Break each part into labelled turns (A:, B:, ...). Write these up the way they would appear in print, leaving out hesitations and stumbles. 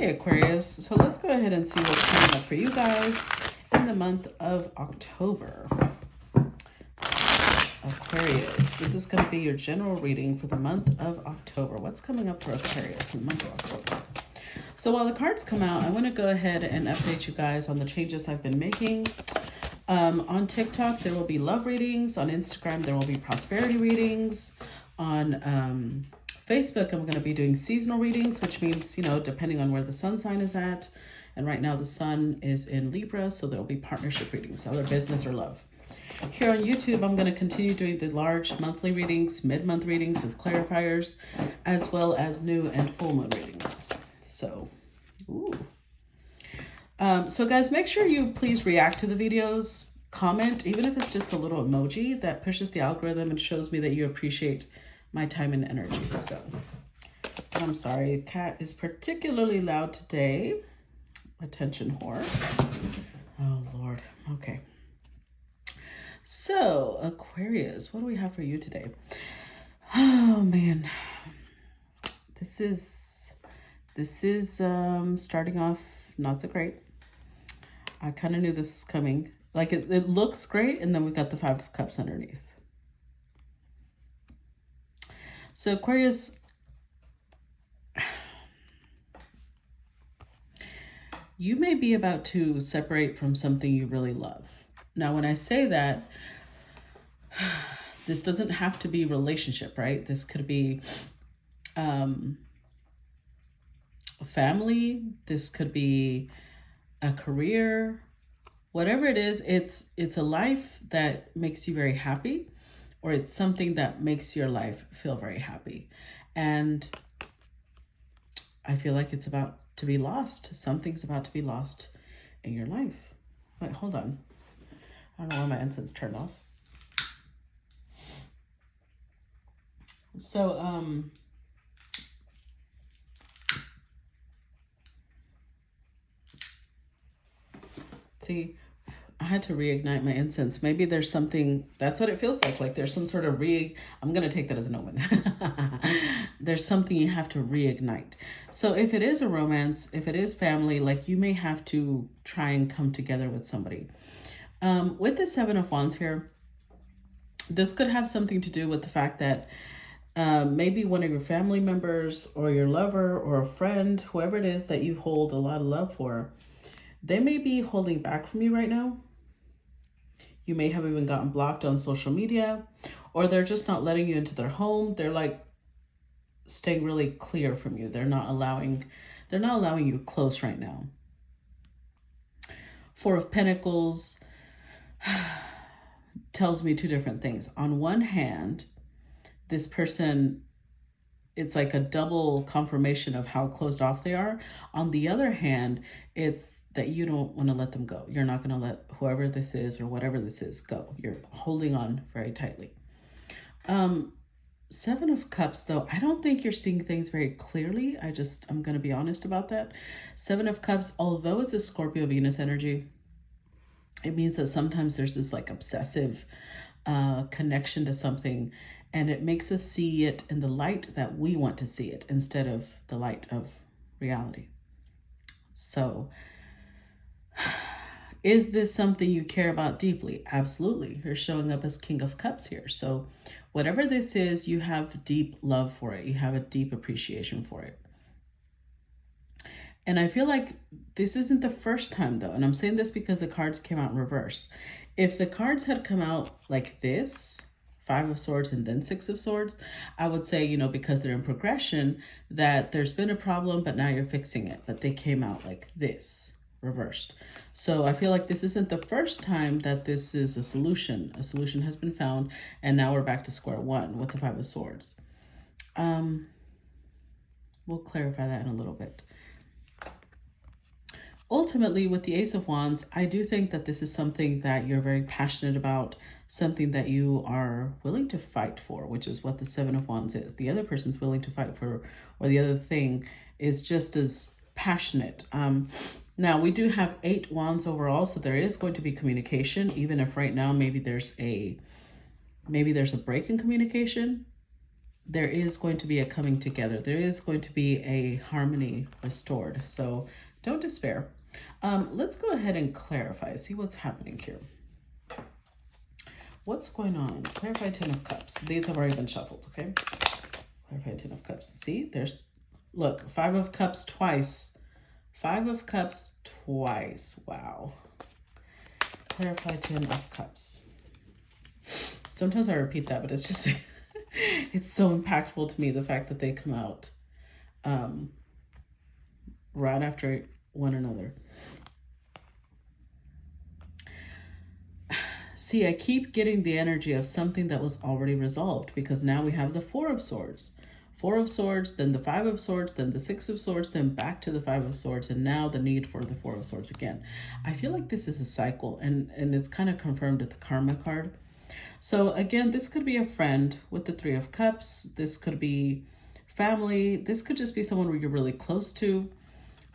A: Hey Aquarius, so let's go ahead and see what's coming up for you guys in the month of October. Aquarius, this is going to be your general reading for the month of October. What's coming up for Aquarius in the month of October? So while the cards come out, I want to go ahead and update you guys on the changes I've been making. On TikTok, there will be love readings. On Instagram, there will be prosperity readings. On Facebook, I'm going to be doing seasonal readings, which means, you know, depending on where the sun sign is at. And right now the sun is in Libra, so there'll be partnership readings, either business or love. Here on YouTube, I'm going to continue doing the large monthly readings, mid-month readings with clarifiers, as well as new and full moon readings. So, so guys, make sure you please react to the videos, comment, even if it's just a little emoji that pushes the algorithm and shows me that you appreciate my time and energy. So, I'm sorry, cat is particularly loud today. Attention whore. Oh, Lord. Okay. So, Aquarius, what do we have for you today? Oh, man. This is starting off not so great. I kind of knew this was coming. Like, it looks great, and then we got the Five of Cups underneath. So, Aquarius, you may be about to separate from something you really love. Now, when I say that, this doesn't have to be relationship, right? This could be a family. This could be a career. Whatever it is, it's a life that makes you very happy, or it's something that makes your life feel very happy. And I feel like it's about to be lost. Something's about to be lost in your life. Wait, hold on. I don't know why my incense turned off. So, see, I had to reignite my incense. Maybe there's something, that's what it feels like. Like there's some sort of I'm going to take that as an omen. There's something you have to reignite. So if it is a romance, if it is family, like you may have to try and come together with somebody. With the Seven of Wands here, this could have something to do with the fact that maybe one of your family members or your lover or a friend, whoever it is that you hold a lot of love for, they may be holding back from you right now. You may have even gotten blocked on social media, or they're just not letting you into their home. They're like staying really clear from you. They're not allowing you close right now. Four of Pentacles tells me two different things. On one hand, this person, it's like a double confirmation of how closed off they are. On the other hand, it's that you don't want to let them go. You're not going to let whoever this is or whatever this is go. You're holding on very tightly. Seven of Cups, though, I don't think you're seeing things very clearly. I'm going to be honest about that. Seven of Cups, although it's a Scorpio Venus energy, it means that sometimes there's this like obsessive connection to something, and it makes us see it in the light that we want to see it instead of the light of reality. So, is this something you care about deeply? Absolutely. You're showing up as King of Cups here. So whatever this is, you have deep love for it. You have a deep appreciation for it. And I feel like this isn't the first time though. And I'm saying this because the cards came out in reverse. If the cards had come out like this, Five of Swords and then Six of Swords, I would say, you know, because they're in progression, that there's been a problem, but now you're fixing it. But they came out like this, reversed. So I feel like this isn't the first time that this is a solution. A solution has been found, and now we're back to square one with the Five of Swords. We'll clarify that in a little bit. Ultimately, with the Ace of Wands, I do think that this is something that you're very passionate about, something that you are willing to fight for, which is what the Seven of Wands is. The other person's willing to fight for, or the other thing is just as passionate. Now, we do have 8 wands overall, so there is going to be communication, even if right now maybe there's a break in communication. there is going to be a coming together. There is going to be a harmony restored. So don't despair. Let's go ahead and clarify, see what's happening here. What's going on? Clarify Ten of Cups. These have already been shuffled, okay? Clarify Ten of Cups. See, there's, look, Five of Cups twice. Five of Cups twice. Wow. Clarify Ten of Cups. Sometimes I repeat that, but it's just, it's so impactful to me, the fact that they come out right after one another. See, I keep getting the energy of something that was already resolved, because now we have the Four of Swords. Four of Swords, then the Five of Swords, then the Six of Swords, then back to the Five of Swords, and now the need for the Four of Swords again. I feel like this is a cycle, and it's kind of confirmed at the Karma card. So again, this could be a friend with the Three of Cups. This could be family. This could just be someone where you're really close to.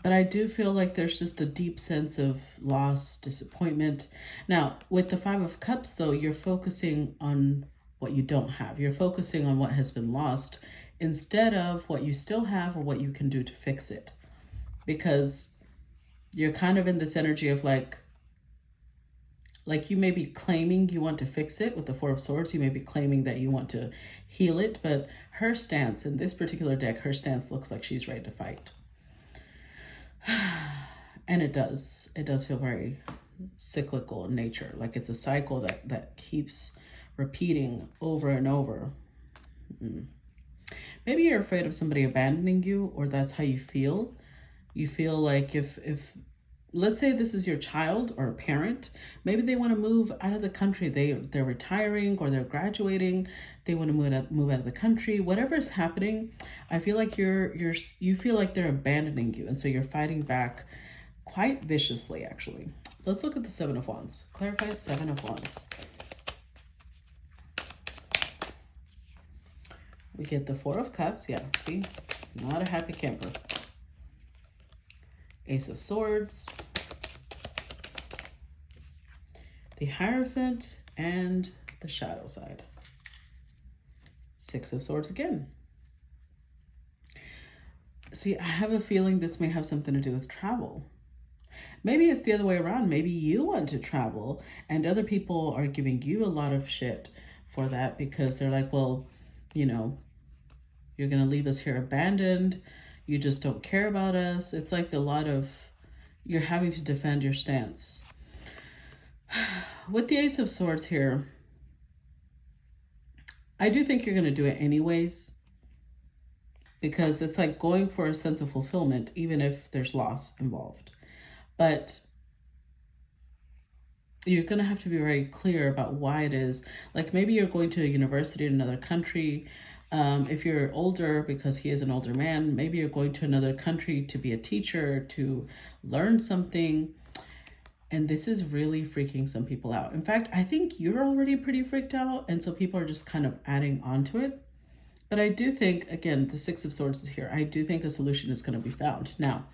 A: But I do feel like there's just a deep sense of loss, disappointment. Now, with the Five of Cups, though, you're focusing on what you don't have. You're focusing on what has been lost instead of what you still have or what you can do to fix it. Because you're kind of in this energy of like you may be claiming you want to fix it with the Four of Swords. You may be claiming that you want to heal it. But her stance in this particular deck, her stance looks like she's ready to fight. And it does feel very cyclical in nature. Like it's a cycle that keeps repeating over and over. Maybe you're afraid of somebody abandoning you, or that's how you feel. You feel like if let's say this is your child or a parent, maybe they want to move out of the country. They're retiring or they're graduating. They want to move out of the country. Whatever is happening, I feel like you feel like they're abandoning you, and so you're fighting back quite viciously, actually. Let's look at the Seven of Wands. Clarify Seven of Wands. We get the Four of Cups. Yeah, see, not a happy camper. Ace of Swords, the Hierophant, and the Shadow side. Six of Swords again. See, I have a feeling this may have something to do with travel. Maybe it's the other way around. Maybe you want to travel and other people are giving you a lot of shit for that, because they're like, well, you know, you're going to leave us here abandoned. You just don't care about us. It's like a lot of, you're having to defend your stance. With the Ace of Swords here, I do think you're going to do it anyways, because it's like going for a sense of fulfillment, even if there's loss involved. But you're going to have to be very clear about why it is. Like maybe you're going to a university in another country. If you're older, because he is an older man, maybe you're going to another country to be a teacher, to learn something. And this is really freaking some people out. In fact, I think you're already pretty freaked out. And so people are just kind of adding on to it. But I do think, again, the Six of Swords is here. I do think a solution is going to be found. Now,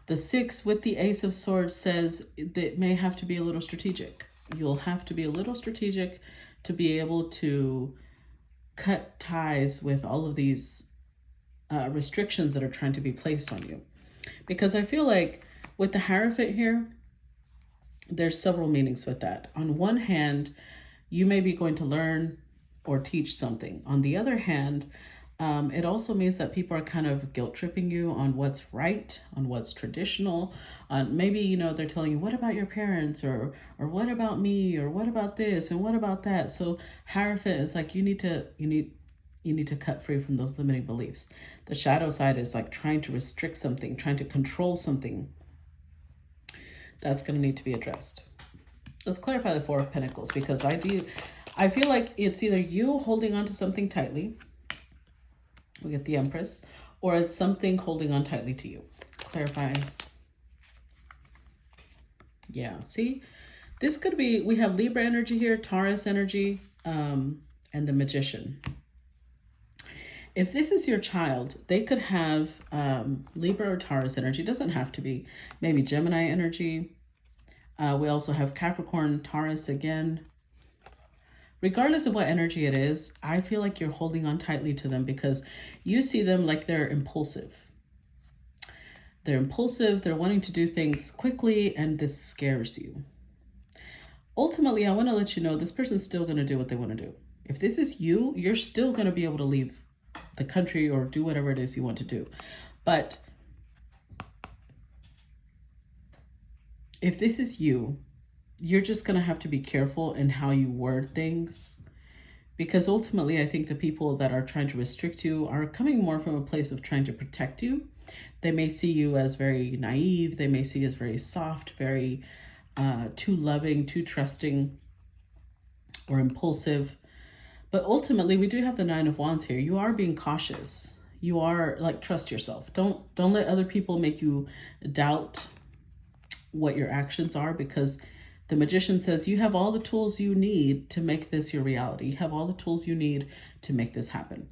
A: the Six with the Ace of Swords says that may have to be a little strategic. You'll have to be a little strategic to be able to cut ties with all of these restrictions that are trying to be placed on you. Because I feel like with the Hierophant here, there's several meanings with that. On one hand, you may be going to learn or teach something. On the other hand, it also means that people are kind of guilt tripping you on what's right, on what's traditional. Maybe, you know, they're telling you, what about your parents, or what about me, or what about this, and what about that? So Hierophant is like, you need to cut free from those limiting beliefs. The Shadow side is like trying to restrict something, trying to control something. That's going to need to be addressed. Let's clarify the Four of Pentacles, because I feel like it's either you holding on to something tightly, we get the Empress, or it's something holding on tightly to you. Clarify. Yeah, see, this could be, we have Libra energy here, Taurus energy, and the Magician. If this is your child, they could have Libra or Taurus energy. It doesn't have to be. Maybe Gemini energy. We also have Capricorn, Taurus again. regardless of what energy it is, I feel like you're holding on tightly to them because you see them like they're impulsive. They're impulsive, they're wanting to do things quickly, and this scares you. Ultimately, I want to let you know this person's still going to do what they want to do. If this is you, you're still going to be able to leave the country or do whatever it is you want to do. But if this is you, you're just going to have to be careful in how you word things. Because ultimately, I think the people that are trying to restrict you are coming more from a place of trying to protect you. They may see you as very naive. They may see you as very soft, very too loving, too trusting, or impulsive. But ultimately, we do have the Nine of Wands here. You are being cautious. You are like, trust yourself. Don't let other people make you doubt what your actions are, because the Magician says you have all the tools you need to make this your reality. You have all the tools you need to make this happen.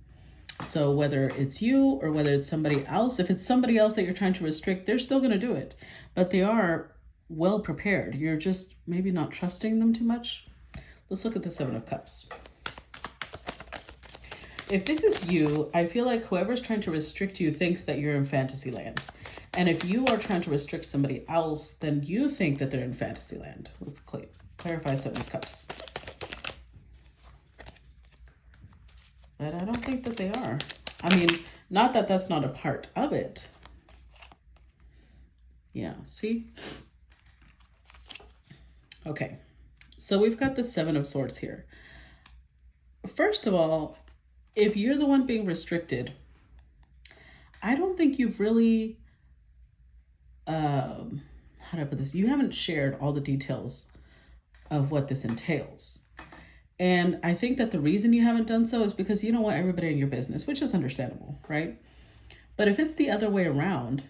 A: So whether it's you or whether it's somebody else, if it's somebody else that you're trying to restrict, they're still going to do it. But they are well prepared. You're just maybe not trusting them too much. Let's look at the Seven of Cups. If this is you, I feel like whoever's trying to restrict you thinks that you're in fantasy land. And if you are trying to restrict somebody else, then you think that they're in fantasy land. Let's clarify Seven of Cups. But I don't think that they are. I mean, not that that's not a part of it. Yeah, see? Okay, so we've got the Seven of Swords here. First of all, if you're the one being restricted, I don't think you've really, how do I put this? You haven't shared all the details of what this entails. And I think that the reason you haven't done so is because you don't want everybody in your business, which is understandable, right? But if it's the other way around,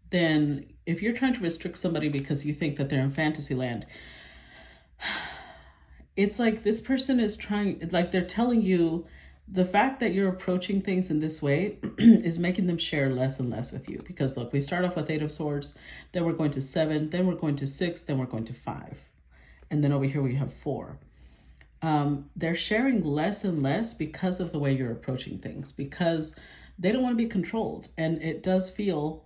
A: then if you're trying to restrict somebody because you think that they're in fantasy land, it's like this person is trying, like they're telling you the fact that you're approaching things in this way is making them share less and less with you. Because look, we start off with Eight of Swords, then we're going to 7, then we're going to 6, then we're going to 5. And then over here we have 4. They're sharing less and less because of the way you're approaching things, because they don't want to be controlled. And it does feel,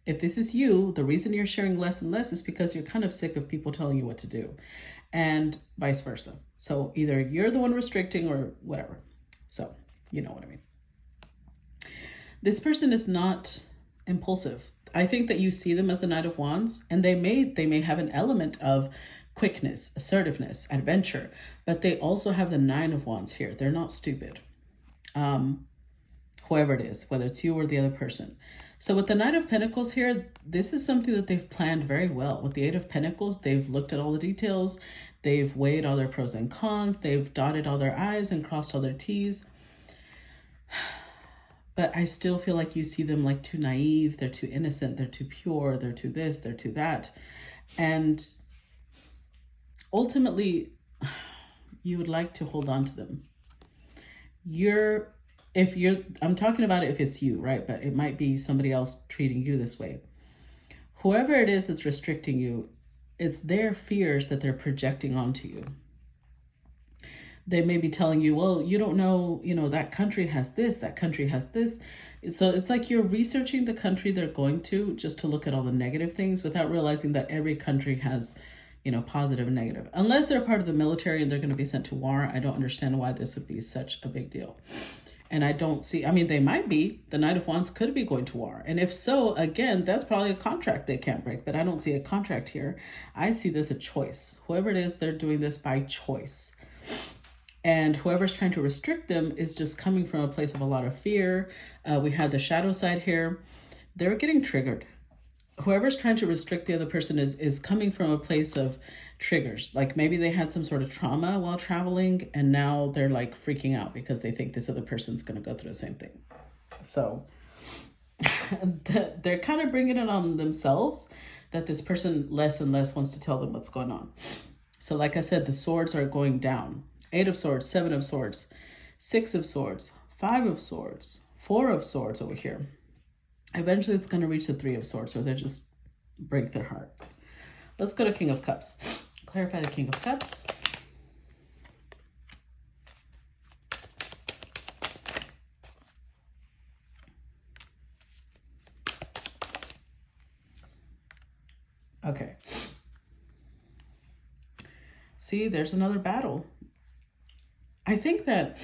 A: if this is you, the reason you're sharing less and less is because you're kind of sick of people telling you what to do, and vice versa. So either you're the one restricting or whatever. So you know what I mean. This person is not impulsive. I think that you see them as the Knight of Wands, and they may have an element of quickness, assertiveness, adventure, but they also have the Nine of Wands here. They're not stupid. Whoever it is, whether it's you or the other person. So with the Knight of Pentacles here, this is something that they've planned very well. With the Eight of Pentacles, they've looked at all the details. They've weighed all their pros and cons. They've dotted all their I's and crossed all their T's. But I still feel like you see them like too naive. They're too innocent. They're too pure. They're too this. They're too that. And ultimately, you would like to hold on to them. I'm talking about it if it's you, right? But it might be somebody else treating you this way. Whoever it is that's restricting you, it's their fears that they're projecting onto you. They may be telling you, well, you don't know, that country has this, that country has this. So it's like you're researching the country they're going to just to look at all the negative things without realizing that every country has, positive and negative. Unless they're part of the military and they're going to be sent to war, I don't understand why this would be such a big deal. And I don't see, they might be. The Knight of Wands could be going to war. And if so, again, that's probably a contract they can't break. But I don't see a contract here. I see this a choice. Whoever it is, they're doing this by choice. And whoever's trying to restrict them is just coming from a place of a lot of fear. We had the shadow side here. They're getting triggered. Whoever's trying to restrict the other person is coming from a place of triggers. Like maybe they had some sort of trauma while traveling and now they're like freaking out because they think this other person's going to go through the same thing. So they're kind of bringing it on themselves that this person less and less wants to tell them what's going on. So like I said, the swords are going down. 8 of Swords, 7 of Swords, 6 of Swords, 5 of Swords, 4 of Swords over here. Eventually it's going to reach the 3 of Swords, or they just break their heart. Let's go to King of Cups. Clarify the King of Cups. Okay. See, there's another battle. I think that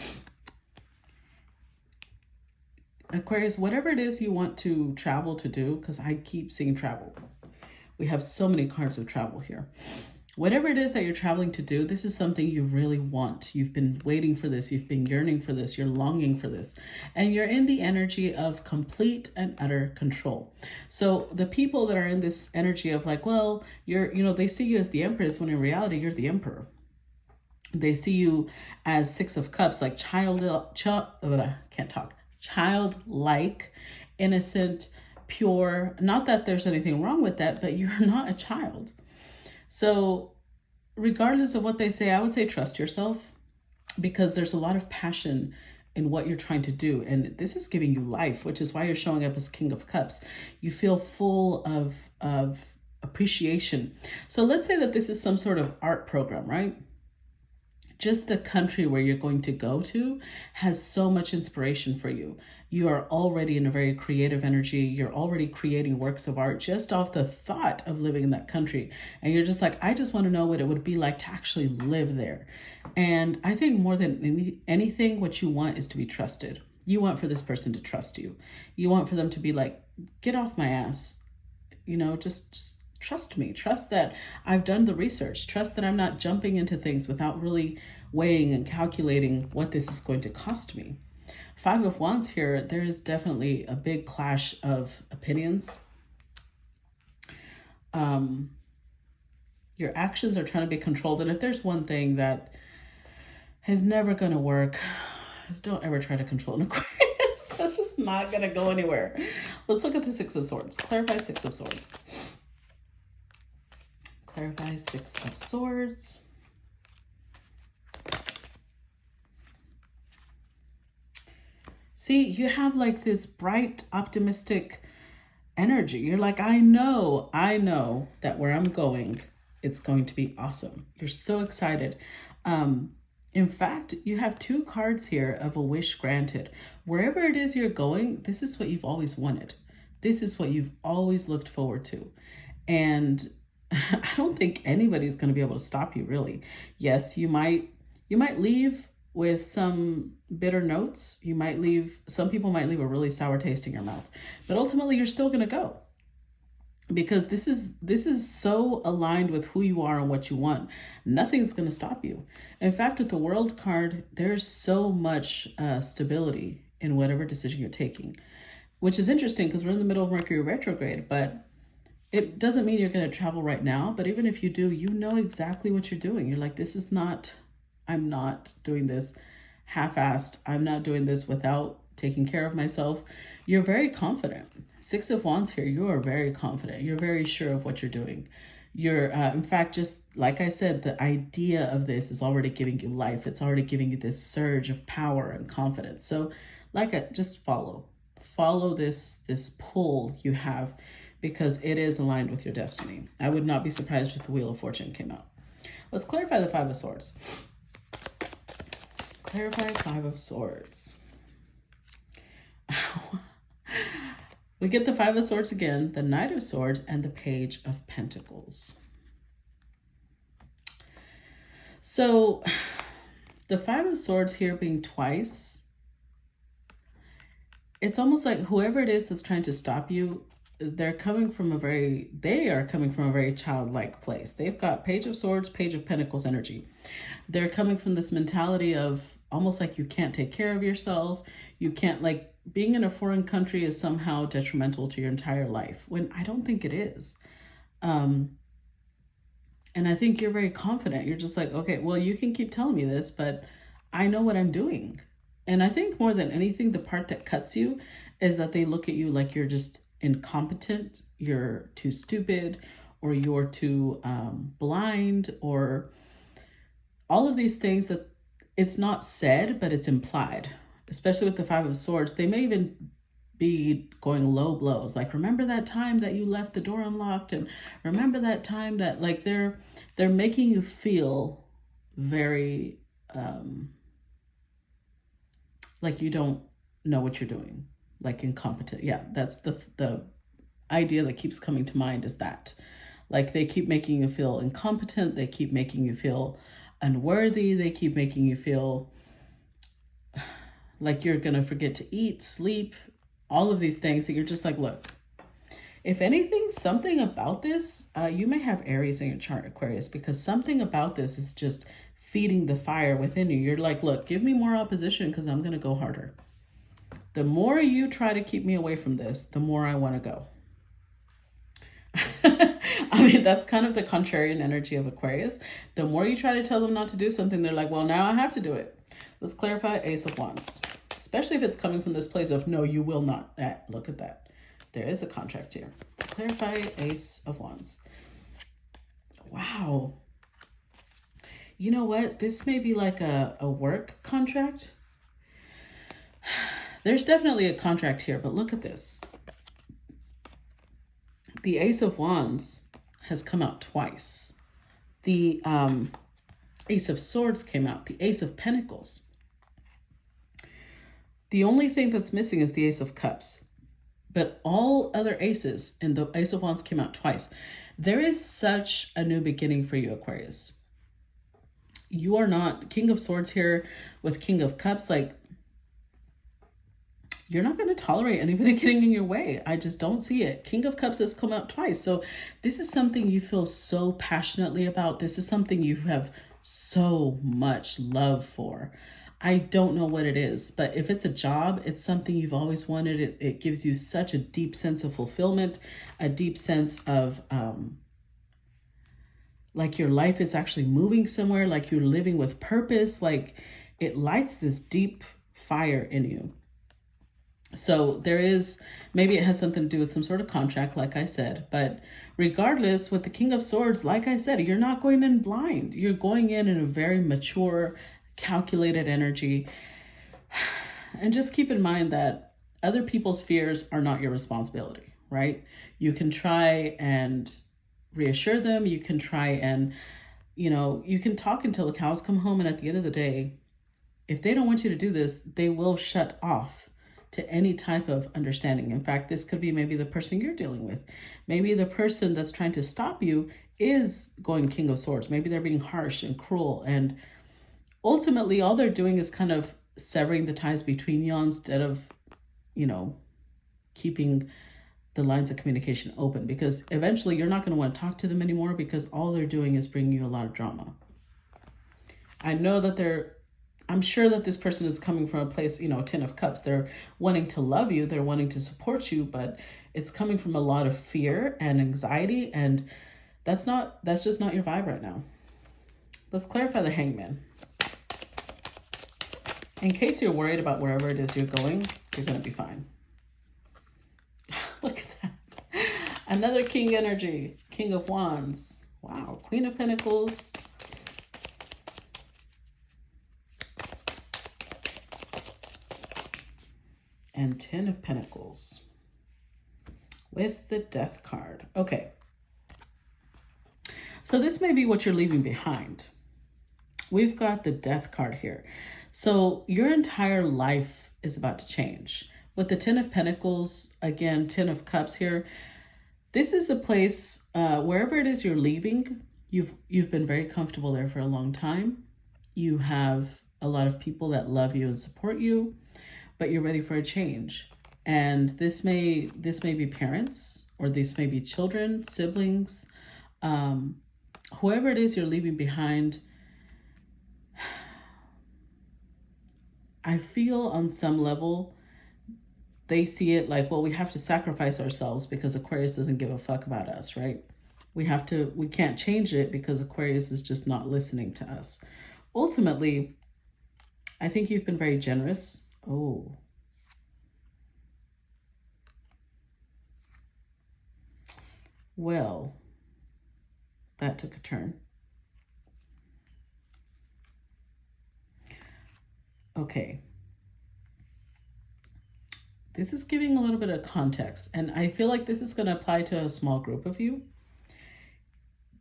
A: Aquarius, whatever it is you want to travel to do, because I keep seeing travel. We have so many cards of travel here. Whatever it is that you're traveling to do, this is something you really want. You've been waiting for this. You've been yearning for this. You're longing for this. And you're in the energy of complete and utter control. So the people that are in this energy of like, well, they see you as the Empress when in reality, you're the Emperor. They see you as Six of Cups, like childlike, innocent, pure. Not that there's anything wrong with that, but you're not a child. So regardless of what they say, I would say trust yourself, because there's a lot of passion in what you're trying to do. And this is giving you life, which is why you're showing up as King of Cups. You feel full of appreciation. So let's say that this is some sort of art program, right? Just the country where you're going to go to has so much inspiration for you. You are already in a very creative energy. You're already creating works of art just off the thought of living in that country. And you're just like, I just want to know what it would be like to actually live there. And I think more than anything, what you want is to be trusted. You want for this person to trust you. You want for them to be like, get off my ass. Just trust me. Trust that I've done the research. Trust that I'm not jumping into things without really weighing and calculating what this is going to cost me. Five of Wands here, there is definitely a big clash of opinions. Your actions are trying to be controlled. And if there's one thing that is never going to work, is don't ever try to control an Aquarius. That's just not going to go anywhere. Let's look at the Six of Swords. Clarify Six of Swords. Clarify Six of Swords. See, you have like this bright, optimistic energy. You're like, I know that where I'm going, it's going to be awesome. You're so excited. In fact, you have two cards here of a wish granted. Wherever it is you're going, this is what you've always wanted. This is what you've always looked forward to. And I don't think anybody's going to be able to stop you, really. Yes, you might leave with some bitter notes. Some people might leave a really sour taste in your mouth, but ultimately you're still going to go, because this is so aligned with who you are and what you want. Nothing's going to stop you. In fact, with the World card, there's so much stability in whatever decision you're taking, which is interesting because we're in the middle of Mercury retrograde, but it doesn't mean you're going to travel right now. But even if you do, you know exactly what you're doing. You're like, I'm not doing this half-assed. I'm not doing this without taking care of myself. You're very confident. Six of Wands here, you are very confident. You're very sure of what you're doing. You're, in fact, just like I said, the idea of this is already giving you life. It's already giving you this surge of power and confidence. So just follow this pull you have, because it is aligned with your destiny. I would not be surprised if the Wheel of Fortune came out. Let's clarify the Five of Swords. Clarify Five of Swords. We get the Five of Swords again, the Knight of Swords, and the Page of Pentacles. So the Five of Swords here being twice, it's almost like whoever it is that's trying to stop you, they are coming from a very childlike place. They've got Page of Swords, Page of Pentacles energy. They're coming from this mentality of almost like you can't take care of yourself. You can't, like, being in a foreign country is somehow detrimental to your entire life, when I don't think it is. And I think you're very confident. You're just like, okay, well, you can keep telling me this, but I know what I'm doing. And I think more than anything, the part that cuts you is that they look at you like you're just incompetent, you're too stupid, or you're too blind, or all of these things that it's not said, but it's implied. Especially with the Five of Swords, they may even be going low blows. Like, remember that time that you left the door unlocked, and remember that time that, like, they're making you feel very like you don't know what you're doing, like incompetent. Yeah, that's the idea that keeps coming to mind, is that, like, they keep making you feel incompetent, they keep making you feel unworthy, they keep making you feel like you're gonna forget to eat, sleep, all of these things. So you're just like, look, if anything, something about this, you may have Aries in your chart, Aquarius, because something about this is just feeding the fire within you. You're like, look, give me more opposition because I'm gonna go harder. The more you try to keep me away from this, the more I want to go. I mean, that's kind of the contrarian energy of Aquarius. The more you try to tell them not to do something, they're like, well, now I have to do it. Let's clarify Ace of Wands, especially if it's coming from this place of, no, you will not. Look at that. There is a contract here. Clarify Ace of Wands. Wow. You know what? This may be like a work contract. There's definitely a contract here, but look at this. The Ace of Wands has come out twice. The Ace of Swords came out. The Ace of Pentacles. The only thing that's missing is the Ace of Cups. But all other aces, and the Ace of Wands came out twice. There is such a new beginning for you, Aquarius. You are not King of Swords here with King of Cups. Like, you're not going to tolerate anybody getting in your way. I just don't see it. King of Cups has come out twice. So this is something you feel so passionately about. This is something you have so much love for. I don't know what it is, but if it's a job, it's something you've always wanted. It gives you such a deep sense of fulfillment, a deep sense of like your life is actually moving somewhere, like you're living with purpose, like it lights this deep fire in you. So there is, maybe it has something to do with some sort of contract, like I said, but regardless, with the King of Swords, like I said, you're not going in blind. You're going in a very mature, calculated energy. And just keep in mind that other people's fears are not your responsibility, right? You can try and reassure them. You can try and, you can talk until the cows come home. And at the end of the day, if they don't want you to do this, they will shut off to any type of understanding. In fact, this could be maybe the person you're dealing with. Maybe the person that's trying to stop you is going King of Swords. Maybe they're being harsh and cruel. And ultimately, all they're doing is kind of severing the ties between you instead of, keeping the lines of communication open. Because eventually you're not going to want to talk to them anymore because all they're doing is bringing you a lot of drama. I know that I'm sure that this person is coming from a place, Ten of Cups. They're wanting to love you. They're wanting to support you, but it's coming from a lot of fear and anxiety. And that's just not your vibe right now. Let's clarify the Hangman. In case you're worried about wherever it is you're going, you're going to be fine. Look at that. Another King energy. King of Wands. Wow. Queen of Pentacles. And 10 of Pentacles with the Death card. Okay. So this may be what you're leaving behind. We've got the Death card here. So your entire life is about to change. With the 10 of Pentacles, again, 10 of Cups here. This is a place, wherever it is you're leaving, you've been very comfortable there for a long time. You have a lot of people that love you and support you, but you're ready for a change. And this may be parents, or this may be children, siblings, whoever it is you're leaving behind. I feel on some level, they see it like, well, we have to sacrifice ourselves because Aquarius doesn't give a fuck about us, right? We can't change it because Aquarius is just not listening to us. Ultimately, I think you've been very generous. Oh. Well, that took a turn. Okay. This is giving a little bit of context, and I feel like this is going to apply to a small group of you.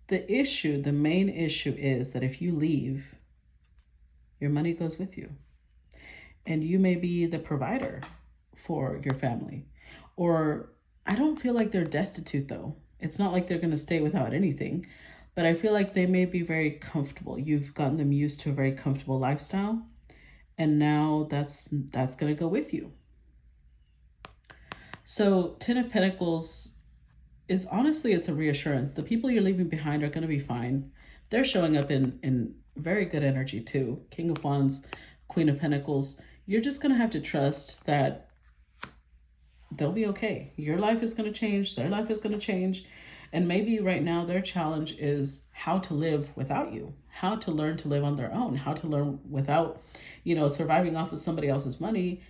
A: The main issue is that if you leave, your money goes with you. And you may be the provider for your family. Or I don't feel like they're destitute though. It's not like they're going to stay without anything, but I feel like they may be very comfortable. You've gotten them used to a very comfortable lifestyle, and now that's going to go with you. So 10 of Pentacles is honestly, it's a reassurance. The people you're leaving behind are going to be fine. They're showing up in very good energy too. King of Wands, Queen of Pentacles. You're just going to have to trust that they'll be okay. Your life is going to change. Their life is going to change. And maybe right now their challenge is how to live without you, how to learn to live on their own, how to learn without, surviving off of somebody else's money,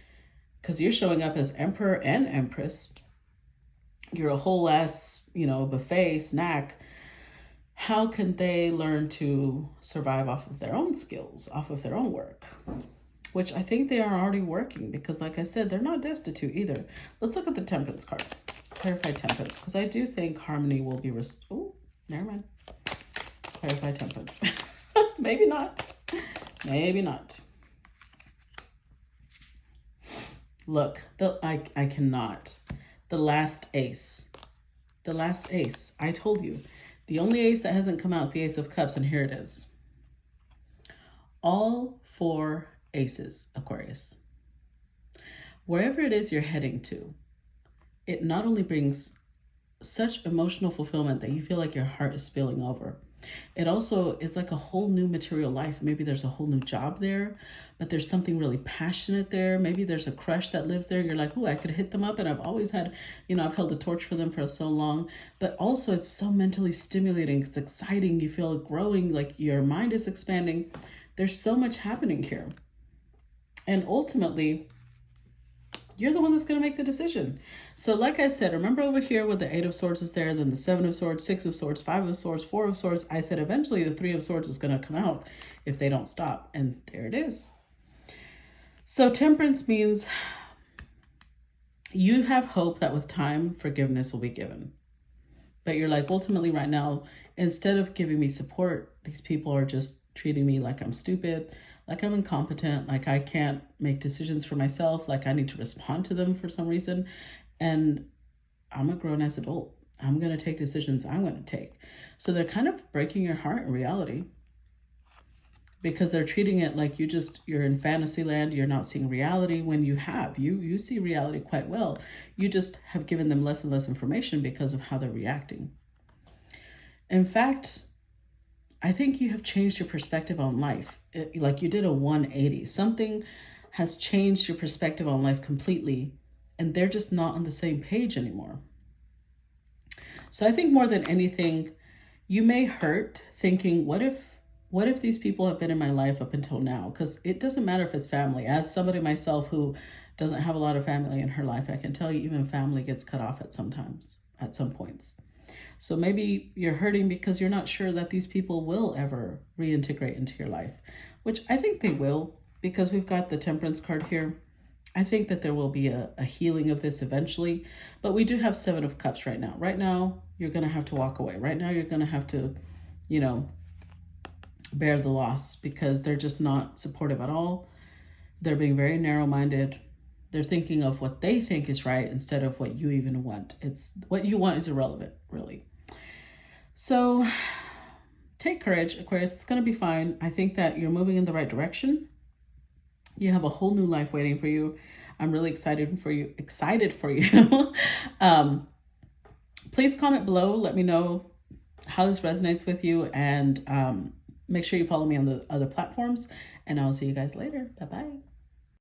A: because you're showing up as Emperor and Empress. You're a whole ass, buffet snack. How can they learn to survive off of their own skills, off of their own work? Which I think they are already working, because like I said, they're not destitute either. Let's look at the Temperance card. Clarify Temperance, because I do think harmony will be oh, never mind. Clarify Temperance. Maybe not. Maybe not. Look, I cannot. The last ace. The last ace. I told you. The only ace that hasn't come out is the Ace of Cups, and here it is. All 4 aces, Aquarius. Wherever it is you're heading to, it not only brings such emotional fulfillment that you feel like your heart is spilling over. It also is like a whole new material life. Maybe there's a whole new job there, but there's something really passionate there. Maybe there's a crush that lives there. You're like, oh, I could hit them up, and I've always had, I've held the torch for them for so long. But also it's so mentally stimulating. It's exciting. You feel growing, like your mind is expanding. There's so much happening here. And ultimately, you're the one that's going to make the decision. So like I said, remember over here where the 8 of Swords is there, then the 7 of Swords, 6 of Swords, 5 of Swords, 4 of Swords. I said eventually the 3 of Swords is going to come out if they don't stop. And there it is. So Temperance means you have hope that with time, forgiveness will be given. But you're like, ultimately right now, instead of giving me support, these people are just treating me like I'm stupid, like I'm incompetent, like I can't make decisions for myself, like I need to respond to them for some reason. And I'm a grown-ass adult. I'm going to take decisions I'm going to take. So they're kind of breaking your heart in reality, because they're treating it like you're in fantasy land. You're not seeing reality when you see reality quite well. You just have given them less and less information because of how they're reacting. In fact, I think you have changed your perspective on life. Like you did a 180. Something has changed your perspective on life completely, and they're just not on the same page anymore. So I think more than anything, you may hurt thinking, what if these people have been in my life up until now? Because it doesn't matter if it's family. As somebody myself who doesn't have a lot of family in her life, I can tell you even family gets cut off at some points. So maybe you're hurting because you're not sure that these people will ever reintegrate into your life, which I think they will, because we've got the Temperance card here. I think that there will be a healing of this eventually, but we do have 7 of Cups right now. Right now, you're going to have to walk away. Right now, you're going to have to, bear the loss, because they're just not supportive at all. They're being very narrow-minded. They're thinking of what they think is right instead of what you even want. It's what you want is irrelevant, really. So take courage, Aquarius. It's going to be fine. I think that you're moving in the right direction. You have a whole new life waiting for you. I'm really excited for you. Please comment below. Let me know how this resonates with you, and make sure you follow me on the other platforms, and I'll see you guys later. Bye-bye.